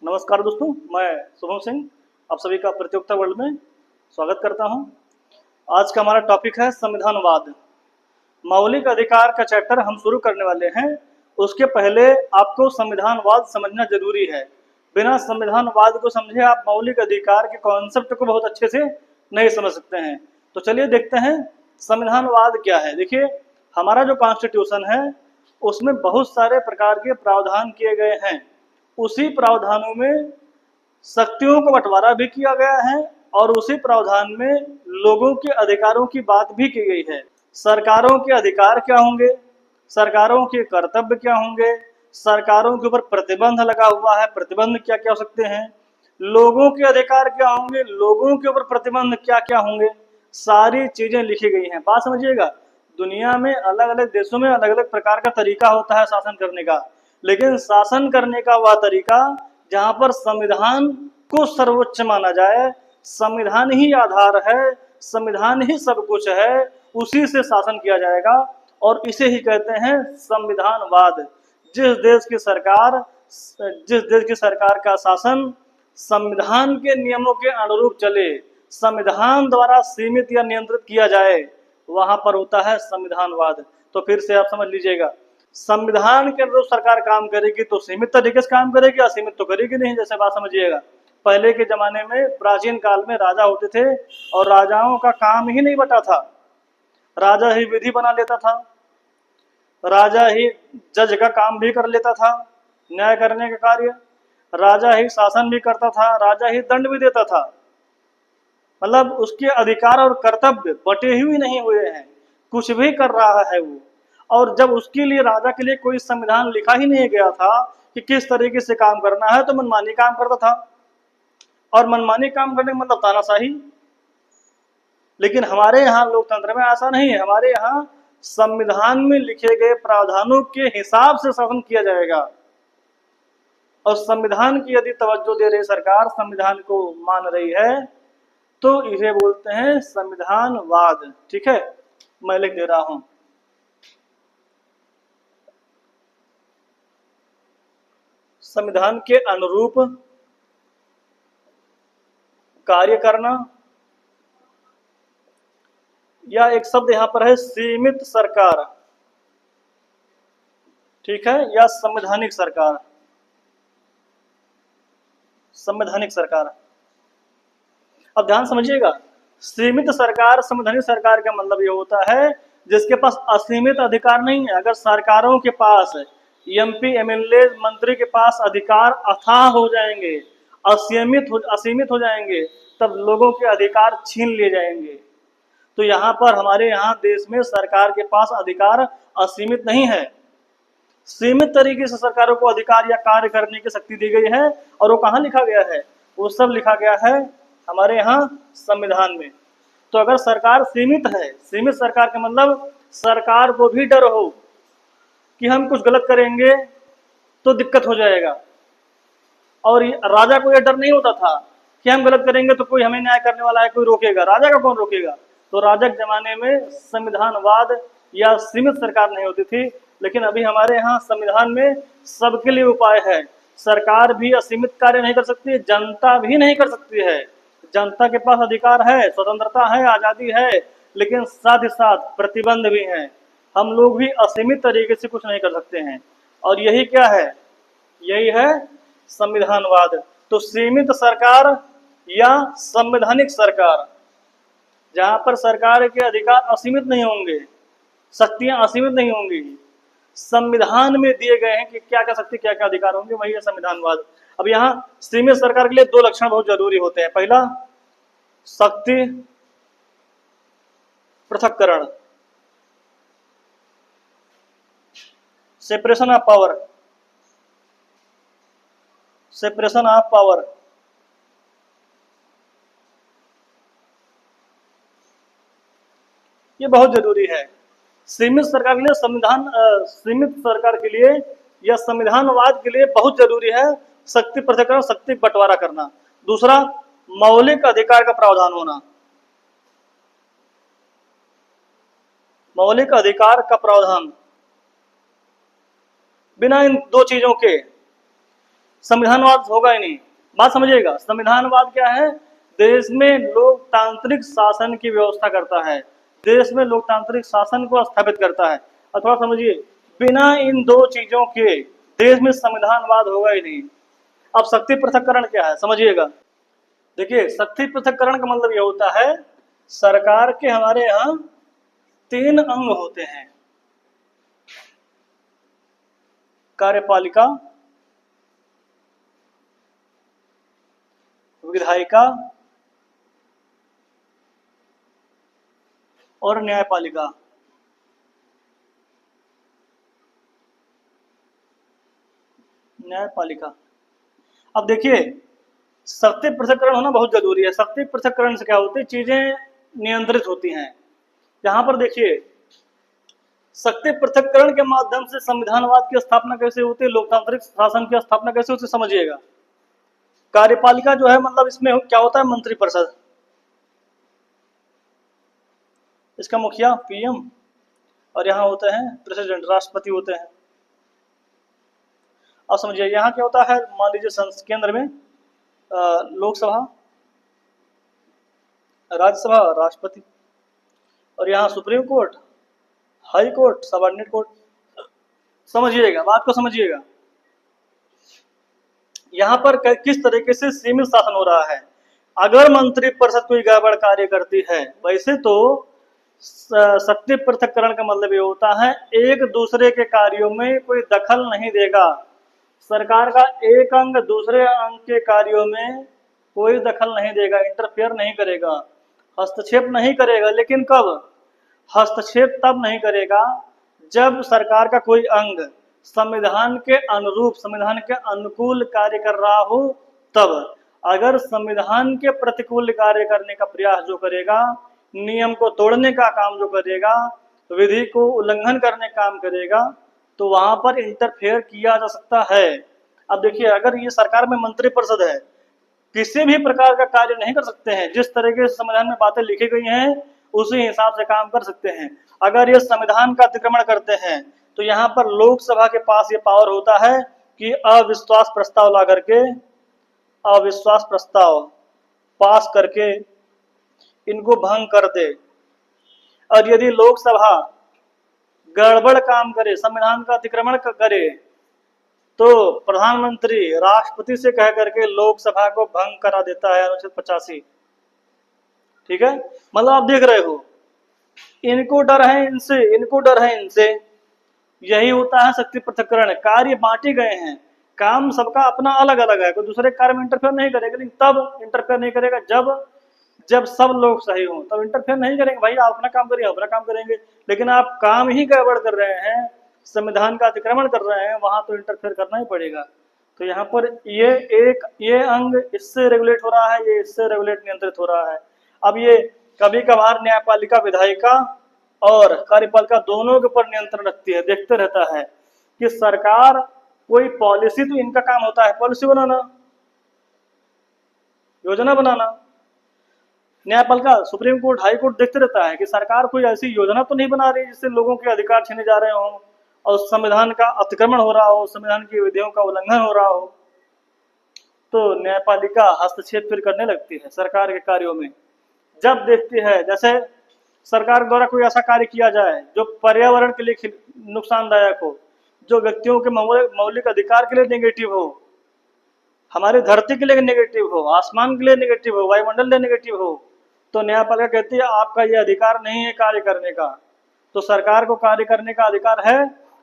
नमस्कार दोस्तों, मैं शुभम सिंह आप सभी का प्रतियोगिता वर्ल्ड में स्वागत करता हूं। आज का हमारा टॉपिक है संविधानवाद। मौलिक अधिकार का चैप्टर हम शुरू करने वाले हैं। उसके पहले आपको संविधानवाद समझना जरूरी है। बिना संविधानवाद को समझे आप मौलिक अधिकार के कॉन्सेप्ट को बहुत अच्छे से नहीं समझ सकते हैं। तो चलिए देखते हैं संविधानवाद क्या है। देखिए, हमारा जो कॉन्स्टिट्यूशन है उसमें बहुत सारे प्रकार के प्रावधान किए गए हैं। उसी प्रावधानों में शक्तियों को बंटवारा भी किया गया है और उसी प्रावधान में लोगों के अधिकारों की बात भी की गई है। सरकारों के अधिकार क्या होंगे, सरकारों के कर्तव्य क्या होंगे, सरकारों के ऊपर प्रतिबंध लगा हुआ है, प्रतिबंध क्या क्या हो सकते हैं, लोगों के अधिकार क्या होंगे, लोगों के ऊपर प्रतिबंध क्या क्या होंगे, सारी चीजें लिखी गई हैं। बात समझिएगा, दुनिया में अलग अलग देशों में अलग अलग प्रकार का तरीका होता है शासन करने का, लेकिन शासन करने का वह तरीका जहां पर संविधान को सर्वोच्च माना जाए, संविधान ही आधार है, संविधान ही सब कुछ है, उसी से शासन किया जाएगा और इसे ही कहते हैं संविधानवाद। जिस देश की सरकार का शासन संविधान के नियमों के अनुरूप चले, संविधान द्वारा सीमित या नियंत्रित किया जाए, वहां पर होता है संविधानवाद। तो फिर से आप समझ लीजिएगा, संविधान के अनुरूप सरकार काम करेगी तो सीमित तरीके से काम करेगी, असीमित तो करेगी नहीं। जैसे बात समझिएगा, पहले के जमाने में प्राचीन काल में राजा होते थे और राजाओं का काम ही नहीं बटा था। राजा ही विधि बना लेता था, राजा ही जज का काम भी कर लेता था, न्याय करने का कार्य, राजा ही शासन भी करता था, राजा ही दंड भी देता था। मतलब उसके अधिकार और कर्तव्य बटे हुए नहीं हुए हैं, कुछ भी कर रहा है वो। और जब उसके लिए राजा के लिए कोई संविधान लिखा ही नहीं गया था कि किस तरीके से काम करना है, तो मनमानी काम करता था। और मनमानी काम करने का मतलब तानाशाही। लेकिन हमारे यहाँ लोकतंत्र में ऐसा नहीं है। हमारे यहाँ संविधान में लिखे गए प्रावधानों के हिसाब से शासन किया जाएगा और संविधान की यदि तवज्जो दे रही सरकार, संविधान को मान रही है, तो इसे बोलते हैं संविधानवाद। ठीक है, मैं लिख दे रहा हूं। संविधान के अनुरूप कार्य करना, या एक शब्द यहां पर है सीमित सरकार, ठीक है, या संवैधानिक सरकार। संवैधानिक सरकार, अब ध्यान समझिएगा, सीमित सरकार, संवैधानिक सरकार का मतलब ये होता है जिसके पास असीमित अधिकार नहीं है। अगर सरकारों के पास, एमपी एमएलए मंत्री के पास अधिकार अथाह हो जाएंगे, असीमित हो जाएंगे, तब लोगों के अधिकार छीन लिए जाएंगे। तो यहाँ पर हमारे यहाँ देश में सरकार के पास अधिकार असीमित नहीं है, सीमित तरीके से सरकारों को अधिकार या कार्य करने की शक्ति दी गई है। और वो कहाँ लिखा गया है? वो सब लिखा गया है हमारे यहाँ संविधान में। तो अगर सरकार सीमित है, सीमित सरकार का मतलब सरकार को भी डर हो कि हम कुछ गलत करेंगे तो दिक्कत हो जाएगा। और राजा को यह डर नहीं होता था कि हम गलत करेंगे तो कोई हमें न्याय करने वाला है, कोई रोकेगा। राजा का कौन रोकेगा? तो राजा के जमाने में संविधानवाद या सीमित सरकार नहीं होती थी। लेकिन अभी हमारे यहाँ संविधान में सबके लिए उपाय है। सरकार भी असीमित कार्य नहीं कर सकती, जनता भी नहीं कर सकती है। जनता के पास अधिकार है, स्वतंत्रता है, आजादी है, लेकिन साथ ही साथ प्रतिबंध भी हैं। हम लोग भी असीमित तरीके से कुछ नहीं कर सकते हैं। और यही क्या है? यही है संविधानवाद। तो सीमित सरकार या संवैधानिक सरकार, जहां पर सरकार के अधिकार असीमित नहीं होंगे, शक्तियां असीमित नहीं होंगी, संविधान में दिए गए हैं कि क्या क्या शक्ति, क्या क्या अधिकार होंगे, वही है संविधानवाद। अब यहाँ सीमित सरकार के लिए दो लक्षण बहुत जरूरी होते हैं। पहला, शक्ति पृथक्करण, separation of power, separation of power. ये बहुत जरूरी है सीमित सरकार के लिए। सीमित सरकार के लिए या संविधानवाद के लिए बहुत जरूरी है शक्ति पृथक्करण, शक्ति बंटवारा करना। दूसरा, मौलिक अधिकार का प्रावधान होना। मौलिक अधिकार का प्रावधान, बिना इन दो चीजों के संविधानवाद होगा ही नहीं। बात समझिएगा, संविधानवाद क्या है? देश में लोकतांत्रिक शासन की व्यवस्था करता है, देश में लोकतांत्रिक शासन को स्थापित करता है। और थोड़ा समझिए, बिना इन दो चीजों के देश में संविधानवाद होगा ही नहीं। अब शक्ति पृथक्करण क्या है, समझिएगा। देखिए, शक्ति पृथक्करण का मतलब यह होता है, सरकार के हमारे यहाँ 3 अंग होते हैं, कार्यपालिका, विधायिका और न्यायपालिका। न्यायपालिका। अब देखिए, शक्ति पृथक्करण होना बहुत जरूरी है। शक्ति पृथक्करण से क्या होती है, चीजें नियंत्रित होती हैं। यहां पर देखिए, शक्ति पृथक्करण के माध्यम से संविधानवाद की स्थापना कैसे होती है, लोकतांत्रिक शासन की स्थापना कैसे होती है, समझिएगा। कार्यपालिका जो है, मतलब इसमें क्या होता है, मंत्रिपरिषद, इसका मुखिया पीएम, और यहाँ होते हैं प्रेसिडेंट, राष्ट्रपति होते हैं। अब समझिए, यहाँ क्या होता है, मान लीजिए केंद्र में लोकसभा, राज्यसभा, राष्ट्रपति, और यहाँ supreme court, high court, subordinate court. समझिएगा, बात को समझिएगा। यहाँ पर किस तरीके से सीमित शासन हो रहा है। अगर मंत्रिपरिषद कोई गड़बड़ कार्य करती है, वैसे तो शक्ति पृथक्करण का मतलब ये होता है, एक दूसरे के कार्यों में कोई दखल नहीं देगा। सरकार का एक अंग दूसरे अंग के कार्यों में कोई दखल नहीं देगा, इंटरफेयर नहीं करेगा, हस्तक्षेप नहीं करेगा। लेकिन कब हस्तक्षेप? तब नहीं करेगा जब सरकार का कोई अंग संविधान के अनुरूप, संविधान के अनुकूल कार्य कर रहा हो तब। अगर संविधान के प्रतिकूल कार्य करने का प्रयास जो करेगा, नियम को तोड़ने का काम जो करेगा, विधि को उल्लंघन करने का काम करेगा, तो वहां पर इंटरफेयर किया जा सकता है। अब देखिए, अगर ये सरकार में मंत्रिपरिषद है, किसी भी प्रकार का कार्य नहीं कर सकते हैं। जिस तरीके से संविधान में बातें लिखी गई हैं, उसी हिसाब से काम कर सकते हैं। अगर ये संविधान का अतिक्रमण करते हैं, तो यहाँ पर लोकसभा के पास ये पावर होता है कि अविश्वास प्रस्ताव ला करके, अविश्वास प्रस्ताव पास करके इनको भंग कर दे। और यदि लोकसभा गड़बड़ काम करे, संविधान का अतिक्रमण करे, तो प्रधानमंत्री राष्ट्रपति से कह करके लोकसभा को भंग करा देता है, अनुच्छेद 85। ठीक है, मतलब आप देख रहे हो, इनको डर है इनसे, इनको डर है इनसे। यही होता है शक्ति पृथक्करण। कार्य बांटे गए हैं, काम सबका अपना अलग अलग है, कोई दूसरे कार्य में इंटरफेयर नहीं करेगा। लेकिन तब इंटरफेयर नहीं करेगा जब सब लोग सही हों, तब इंटरफेयर नहीं करेंगे। भाई आप अपना काम करिए, अपना काम करेंगे। लेकिन आप काम ही गड़बड़ कर रहे हैं, संविधान का अतिक्रमण कर रहे हैं, वहां तो इंटरफेयर करना ही पड़ेगा। तो यहाँ पर ये अंग इससे रेगुलेट हो रहा है, ये इससे रेगुलेट, नियंत्रित हो रहा है। अब ये कभी कभार न्यायपालिका, विधायिका और कार्यपालिका दोनों के ऊपर नियंत्रण रखती है, देखते रहता है कि सरकार कोई पॉलिसी, तो इनका काम होता है पॉलिसी बनाना, योजना बनाना। न्यायपालिका, सुप्रीम कोर्ट, हाई कोर्ट देखते रहता है कि सरकार कोई ऐसी योजना तो नहीं बना रही जिससे लोगों के अधिकार छीने जा रहे हों और संविधान का अतिक्रमण हो रहा हो, संविधान की विधियों का उल्लंघन हो रहा हो। तो न्यायपालिका हस्तक्षेप फिर करने लगती है सरकार के कार्यों में। जब देखती है, जैसे सरकार द्वारा कोई ऐसा कार्य किया जाए जो पर्यावरण के लिए नुकसानदायक हो, जो व्यक्तियों के मौलिक अधिकार के लिए नेगेटिव हो, हमारी धरती के लिए नेगेटिव हो, आसमान के लिए नेगेटिव हो, वायुमंडल के लिए नेगेटिव हो, तो न्यायपालिका कहती है आपका ये अधिकार नहीं है कार्य करने का। तो सरकार को कार्य करने का अधिकार है,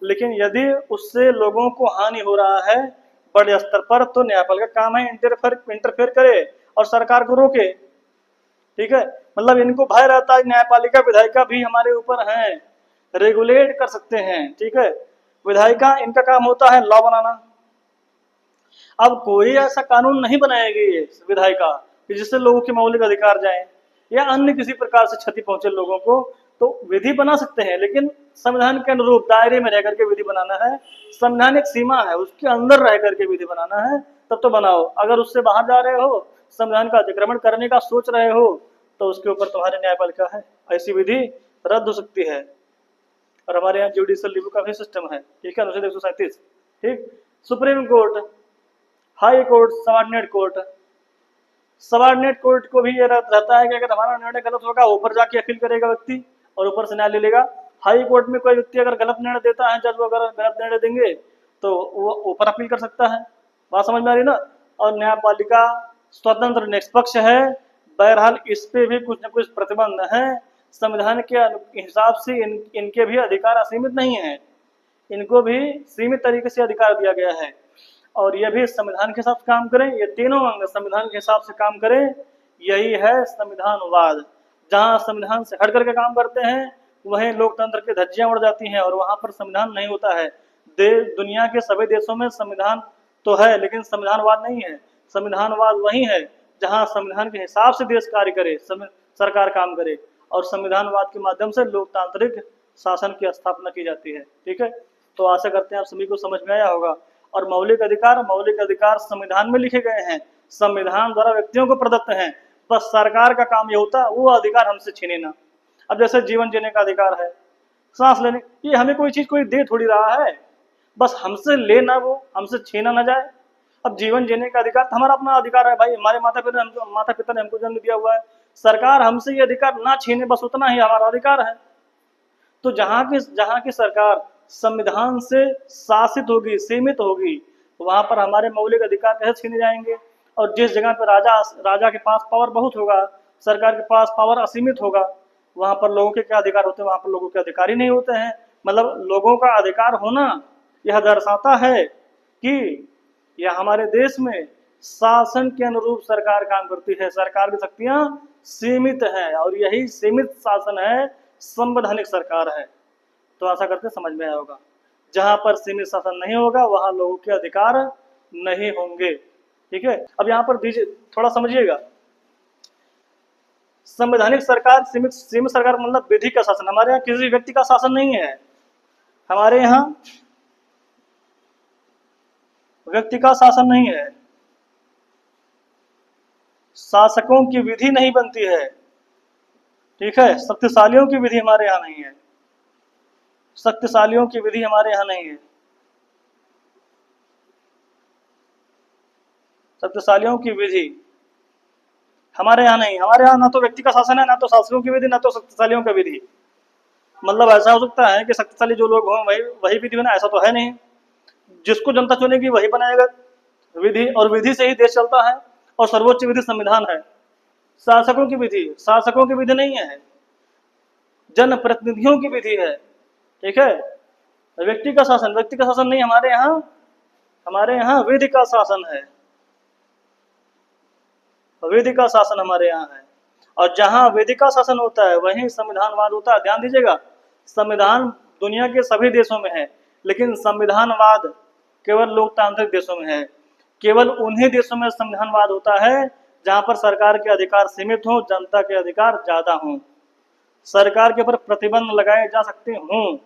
लेकिन यदि उससे लोगों को हानि हो रहा है बड़े स्तर पर, तो न्यायपालिका काम है इंटरफेयर करे और सरकार को रोके। ठीक है, मतलब इनको भय रहता है, न्यायपालिका, विधायिका भी हमारे ऊपर हैं, रेगुलेट कर सकते हैं। ठीक है, विधायिका, इनका काम होता है लॉ बनाना। अब कोई ऐसा कानून नहीं बनाएगी ये विधायिका कि जिससे लोगों के मौलिक अधिकार जाए या अन्य किसी प्रकार से क्षति पहुंचे लोगों को। तो विधि बना सकते हैं, लेकिन संविधान के अनुरूप दायरे में रह करके विधि बनाना है। संविधान एक सीमा है, उसके अंदर रह करके विधि बनाना है, तब तो बनाओ। अगर उससे बाहर जा रहे हो, संविधान का अतिक्रमण करने का सोच रहे हो, तो उसके ऊपर तुम्हारे न्यायपालिका है, ऐसी विधि रद्द हो सकती है। और हमारे यहाँ जुडिशियल रिव्यू का भी सिस्टम है। ठीक है, अनुच्छेद 137। ठीक, supreme court, high court, subordinate court. Subordinate court को भी ये रहता है कि अगर हमारा निर्णय गलत होगा ऊपर जाके अपील करेगा व्यक्ति और ऊपर से न्यायालय लेगा। हाई कोर्ट में कोई व्यक्ति अगर गलत निर्णय देता है, जज वो अगर गलत निर्णय देंगे तो वो ऊपर अपील कर सकता है। बात समझ में आ रही ना। और न्यायपालिका स्वतंत्र निष्पक्ष है। बहरहाल इस पे भी कुछ न कुछ प्रतिबंध है। संविधान के हिसाब से इनके भी अधिकार असीमित नहीं है, इनको भी सीमित तरीके से अधिकार दिया गया है और ये भी संविधान के हिसाब से काम करें। ये तीनों अंग संविधान के हिसाब से काम करें, यही है संविधानवाद। जहाँ संविधान से हट करके काम करते हैं वहीं लोकतंत्र की धज्जियां उड़ जाती हैं और वहां पर संविधान नहीं होता है। दुनिया के सभी देशों में संविधान तो है लेकिन संविधानवाद नहीं है। संविधानवाद वही है जहाँ संविधान के हिसाब से देश कार्य करे, सरकार काम करे और संविधानवाद के माध्यम से लोकतांत्रिक शासन की स्थापना की जाती है। ठीक है, तो आशा करते हैं आप सभी को समझ में आया होगा। और मौलिक अधिकार संविधान में लिखे गए हैं, संविधान द्वारा व्यक्तियों को प्रदत्त हैं। बस सरकार का काम ये होता है वो अधिकार हमसे छीने ना। अब जैसे जीवन जीने का अधिकार है, सांस लेने, ये हमें कोई चीज कोई दे थोड़ी रहा है, बस हमसे लेना, वो हमसे छीना ना जाए। अब जीवन जीने का अधिकार तो हमारा अपना अधिकार है भाई, हमारे माता पिता ने हमको जन्म दिया हुआ है। सरकार हमसे ये अधिकार ना छीने, बस उतना ही हमारा अधिकार है। तो जहाँ की सरकार संविधान से शासित होगी, सीमित होगी, वहां पर हमारे मौलिक अधिकार कैसे छीने जाएंगे। और जिस जगह पर राजा के पास पावर बहुत होगा, सरकार के पास पावर असीमित होगा, वहां पर लोगों के क्या अधिकार होते हैं, वहां पर लोगों के अधिकार ही नहीं होते हैं। मतलब लोगों का अधिकार होना यह दर्शाता है कि यह हमारे देश में शासन के अनुरूप सरकार काम करती है, सरकार की शक्तियां सीमित हैं और यही सीमित शासन है, संवैधानिक सरकार है। तो आशा करते समझ में आया होगा। जहां पर सीमित शासन नहीं होगा वहां लोगों के अधिकार नहीं होंगे। ठीक है, अब यहाँ पर दीजिए थोड़ा समझिएगा। संवैधानिक सरकार, सीमित सरकार मतलब विधि का शासन। हमारे यहाँ किसी व्यक्ति का शासन नहीं है, हमारे यहाँ व्यक्ति का शासन नहीं है, शासकों की विधि नहीं बनती है। ठीक है, शक्तिशालियों की विधि हमारे यहाँ नहीं है, शक्तिशालियों की विधि हमारे यहाँ नहीं है, शक्तिशालियों की विधि हमारे यहाँ नहीं। हमारे यहाँ ना तो व्यक्ति का शासन है, ना तो शासकों की विधि, ना तो शक्तिशालियों का विधि। मतलब ऐसा हो सकता है कि शक्तिशाली जो लोग हों वही विधि बना, ऐसा तो है नहीं। जिसको जनता चुनेगी वही बनाएगा विधि, और विधि से ही देश चलता है और सर्वोच्च विधि संविधान है। शासकों की विधि नहीं है, जनप्रतिनिधियों की विधि है। ठीक है, व्यक्ति का शासन नहीं हमारे यहाँ विधि का शासन है, विधि का शासन हमारे यहाँ है। और जहाँ विधि का शासन होता है वहीं संविधानवाद होता है। ध्यान दीजिएगा, संविधान दुनिया के सभी देशों में है लेकिन संविधानवाद केवल लोकतांत्रिक देशों में है। केवल उन्हीं देशों में संविधानवाद होता है जहाँ पर सरकार के अधिकार सीमित हों, जनता के अधिकार ज्यादा हों, सरकार के ऊपर प्रतिबंध लगाए जा सकते हों,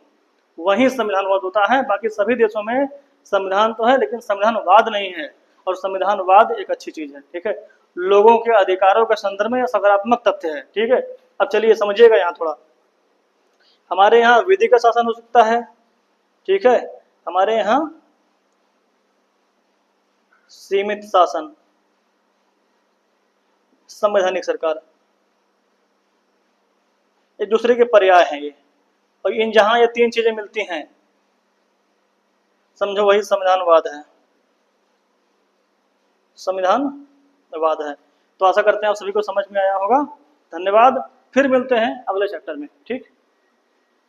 वही संविधानवाद होता है। बाकी सभी देशों में संविधान तो है लेकिन संविधानवाद नहीं है, और संविधानवाद एक अच्छी चीज है। ठीक है, लोगों के अधिकारों के संदर्भ में सकारात्मक तथ्य है। ठीक है, अब चलिए समझिएगा यहाँ थोड़ा। हमारे यहाँ विधि का शासन हो सकता है, ठीक है, हमारे यहाँ सीमित शासन, संवैधानिक सरकार, एक दूसरे के पर्याय हैं ये। और इन जहां ये तीन चीजें मिलती हैं समझो वही संविधानवाद है, संविधानवाद है। तो आशा करते हैं आप सभी को समझ में आया होगा। धन्यवाद, फिर मिलते हैं अगले चैप्टर में। ठीक।